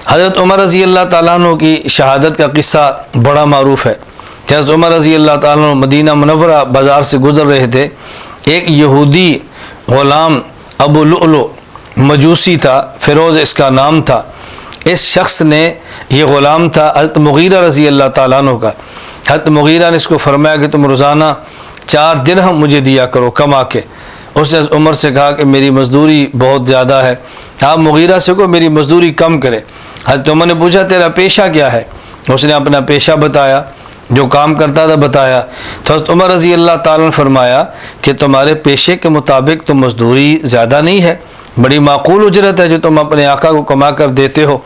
حضرت عمر رضی اللہ تعالیٰ عنہ کی شہادت کا قصہ بڑا معروف ہے کہ حضرت عمر رضی اللہ تعالیٰ عنہ مدینہ منورہ بازار سے گزر رہے تھے. ایک یہودی غلام ابو لؤلؤ مجوسی تھا، فیروز اس کا نام تھا. اس شخص نے، یہ غلام تھا حضرت مغیرہ رضی اللہ تعالیٰ عنہ کا. حضرت مغیرہ نے اس کو فرمایا کہ تم روزانہ 4 درہم مجھے دیا کرو کما کے. اس نے عمر سے کہا کہ میری مزدوری بہت زیادہ ہے، آپ مغیرہ سے کو میری مزدوری کم کرے. حضرت عمر نے پوچھا تیرا پیشہ کیا ہے؟ اس نے اپنا پیشہ بتایا، جو کام کرتا تھا بتایا. تو حضرت عمر رضی اللہ تعالیٰ نے فرمایا کہ تمہارے پیشے کے مطابق تو مزدوری زیادہ نہیں ہے، بڑی معقول اجرت ہے جو تم اپنے آقا کو کما کر دیتے ہو.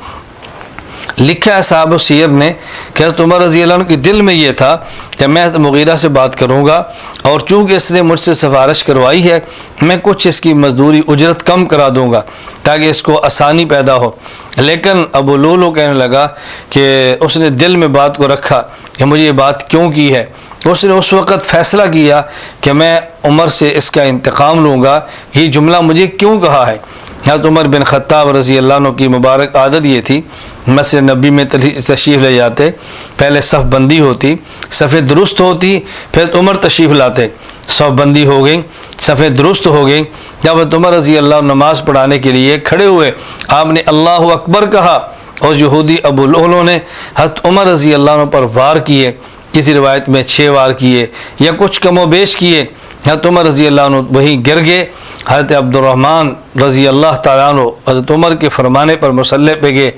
لکھا ہے صاحب سیر نے کہ حضرت عمر رضی اللہ عنہ کے دل میں یہ تھا کہ میں حضرت مغیرہ سے بات کروں گا، اور چونکہ اس نے مجھ سے سفارش کروائی ہے میں کچھ اس کی مزدوری اجرت کم کرا دوں گا تاکہ اس کو آسانی پیدا ہو. لیکن ابو لؤلؤ کہنے لگا کہ اس نے دل میں بات کو رکھا کہ مجھے یہ بات کیوں کی ہے. اس نے اس وقت فیصلہ کیا کہ میں عمر سے اس کا انتقام لوں گا، یہ جملہ مجھے کیوں کہا ہے. حضرت عمر بن خطاب رضی اللہ عنہ کی مبارک عادت یہ تھی، مسجد نبی میں تشریف لے جاتے، پہلے صف بندی ہوتی، صفیں درست ہوتی، پھر عمر تشریف لاتے، صف بندی ہو گئی، صفیں درست ہو گئی. جب حضرت عمر رضی اللہ عنہ نماز پڑھانے کے لیے کھڑے ہوئے، آپ نے اللہ اکبر کہا اور یہودی ابو لؤلؤ نے حضرت عمر رضی اللہ عنہ پر وار کیے، کسی روایت میں 6 وار کیے یا کچھ کم و بیش کیے. حضرت عمر رضی اللہ عنہ وہیں گر گئے. حضرت عبد الرحمن رضی اللہ تعالیٰ عنہ حضرت عمر کے فرمانے پر مصلی پہ گئے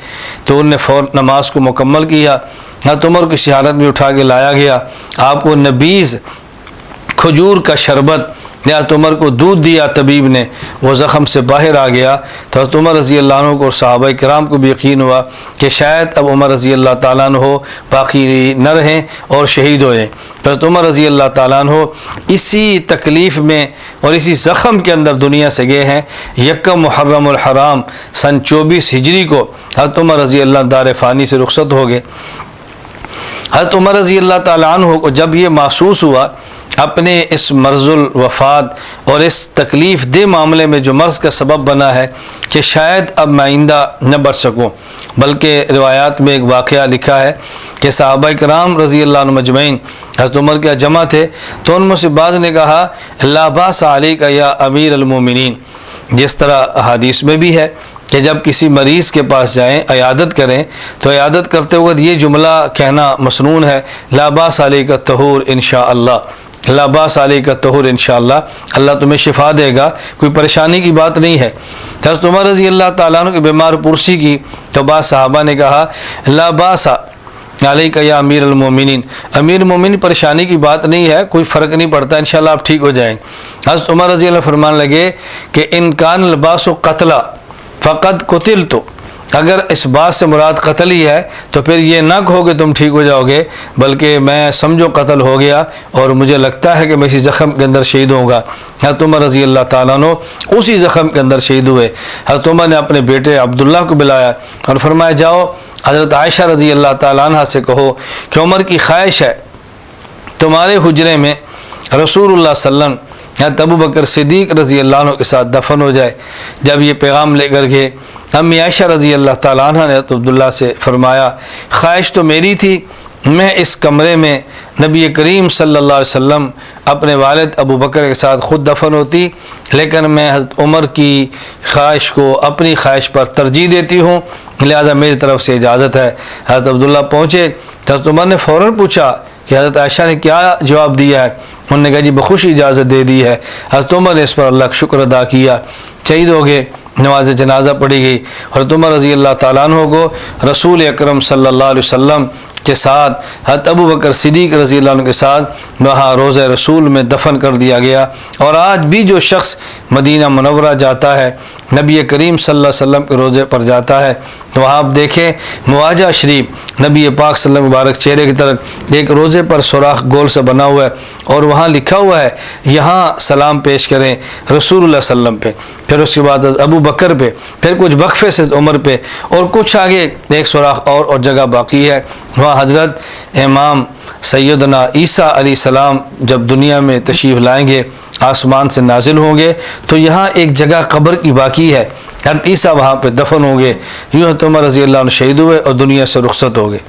تو انہوں نے فوراً نماز کو مکمل کیا. حضرت عمر کی شہادت میں اٹھا کے لایا گیا، آپ کو نبیذ کھجور کا شربت، حضرت عمر کو دودھ دیا طبیب نے، وہ زخم سے باہر آ گیا. تو حضرت عمر رضی اللہ عنہ کو اور صحابہ کرام کو بھی یقین ہوا کہ شاید اب عمر رضی اللہ تعالیٰ عنہ باقی نہ رہیں اور شہید ہو جائیں. حضرت عمر رضی اللہ تعالیٰ عنہ اسی تکلیف میں اور اسی زخم کے اندر دنیا سے گئے ہیں. 1 محرم الحرام سن 24 ہجری کو حضرت عمر رضی اللہ دار فانی سے رخصت ہو گئے. حضرت عمر رضی اللہ تعالیٰ عنہ کو جب یہ محسوس ہوا اپنے اس مرض الوفات اور اس تکلیف دہ معاملے میں جو مرض کا سبب بنا ہے کہ شاید اب میں آئندہ نہ بچ سکوں، بلکہ روایات میں ایک واقعہ لکھا ہے کہ صحابہ کرام رضی اللہ عنہ مجمعین حضرت عمر کے جمع تھے، تو ان میں سے بعض نے کہا لا باس علیک یا امیر المومنین. جس طرح حدیث میں بھی ہے کہ جب کسی مریض کے پاس جائیں عیادت کریں تو عیادت کرتے وقت یہ جملہ کہنا مسنون ہے، لا باس علیک الطہور انشاءاللہ، لا باس علیک الطہور انشاءاللہ، اللہ تمہیں شفا دے گا، کوئی پریشانی کی بات نہیں ہے. حضرت عمر رضی اللہ تعالیٰ عنہ کی بیمار پرسی کی تو بعض صحابہ نے کہا لا باس علیک یا امیر المومنین، امیر المومنین پریشانی کی بات نہیں ہے، کوئی فرق نہیں پڑتا، انشاءاللہ آپ ٹھیک ہو جائیں. حضرت عمر رضی اللہ فرمان لگے کہ ان کان الباس قتلا فقد قتلت، اگر اس بات سے مراد قتل ہی ہے تو پھر یہ نہ کہو کہ تم ٹھیک ہو جاؤ گے، بلکہ میں سمجھو قتل ہو گیا اور مجھے لگتا ہے کہ میں اسی زخم کے اندر شہید ہوں گا. حضرت عمر رضی اللہ تعالیٰ عنہ اسی زخم کے اندر شہید ہوئے. حضرت عمر نے اپنے بیٹے عبداللہ کو بلایا اور فرمایا جاؤ حضرت عائشہ رضی اللہ تعالیٰ عنہ سے کہو کہ عمر کی خواہش ہے تمہارے حجرے میں رسول اللہ صلی اللہ علیہ وسلم حضرت ابو بکر صدیق رضی اللہ عنہ کے ساتھ دفن ہو جائے. جب یہ پیغام لے کر گئے امی عائشہ رضی اللہ تعالیٰ عنہ نے عبداللہ سے فرمایا خواہش تو میری تھی میں اس کمرے میں نبی کریم صلی اللہ علیہ وسلم اپنے والد ابو بکر کے ساتھ خود دفن ہوتی، لیکن میں حضرت عمر کی خواہش کو اپنی خواہش پر ترجیح دیتی ہوں، لہذا میری طرف سے اجازت ہے. حضرت عبداللہ پہنچے تو حضرت عمر نے فوراً پوچھا کہ حضرت عائشہ نے کیا جواب دیا ہے. انہوں نے کہا جی بخوشی اجازت دے دی ہے. حضرت عمر نے اس پر اللہ کا شکر ادا کیا، شہید ہو گئے. نماز جنازہ پڑھی گئی. حضرت عمر رضی اللہ تعالیٰ عنہ کو رسول اکرم صلی اللہ علیہ وسلم کے ساتھ حضرت ابو بکر صدیق رضی اللہ عنہ کے ساتھ وہاں روضہ رسول میں دفن کر دیا گیا. اور آج بھی جو شخص مدینہ منورہ جاتا ہے، نبی کریم صلی اللہ علیہ وسلم کے روضے پر جاتا ہے، تو وہاں آپ دیکھیں مواجہ شریف نبی پاک صلی اللہ علیہ وسلم مبارک چہرے کی طرف ایک روضے پر سوراخ گول سے بنا ہوا ہے اور وہاں لکھا ہوا ہے یہاں سلام پیش کریں رسول اللہ صلی اللہ علیہ وسلم پہ، پھر اس کے بعد ابو بکر پہ، پھر کچھ وقفے سے عمر پہ، اور کچھ آگے ایک سوراخ اور جگہ باقی ہے وہاں حضرت امام سیدنا عیسیٰ علیہ السلام جب دنیا میں تشریف لائیں گے، آسمان سے نازل ہوں گے، تو یہاں ایک جگہ قبر کی باقی ہے، حضرت عیسیٰ وہاں پہ دفن ہوں گے۔ یوں حضرت عمر رضی اللہ عنہ شہید ہوئے اور دنیا سے رخصت ہو گئے۔